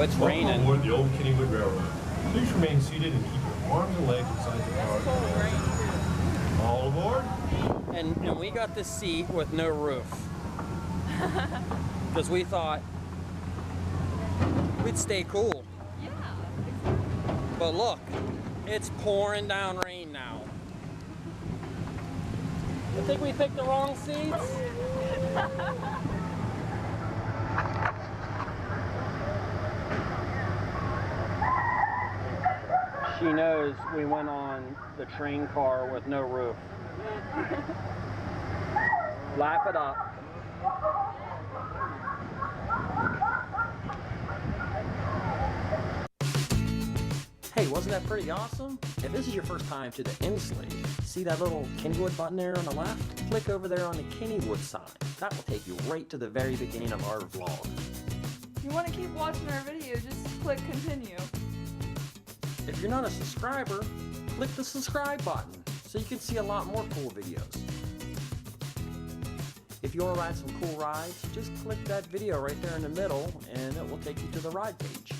It's raining. Welcome aboard the old Kennywood Railroad. Please remain seated and keep your arms and legs inside the car. All aboard. And we got this seat with no roof. Because we thought we'd stay cool. Yeah. But look, it's pouring down rain now. You think we picked the wrong seats? She knows we went on the train car with no roof. Laugh it up. Hey, wasn't that pretty awesome? If this is your first time to the Inslee, see that little Kennywood button there on the left? Click over there on the Kennywood sign. That will take you right to the very beginning of our vlog. If you want to keep watching our video, just click continue. If you're not a subscriber, click the subscribe button so you can see a lot more cool videos. If you want to ride some cool rides, just click that video right there in the middle and it will take you to the ride page.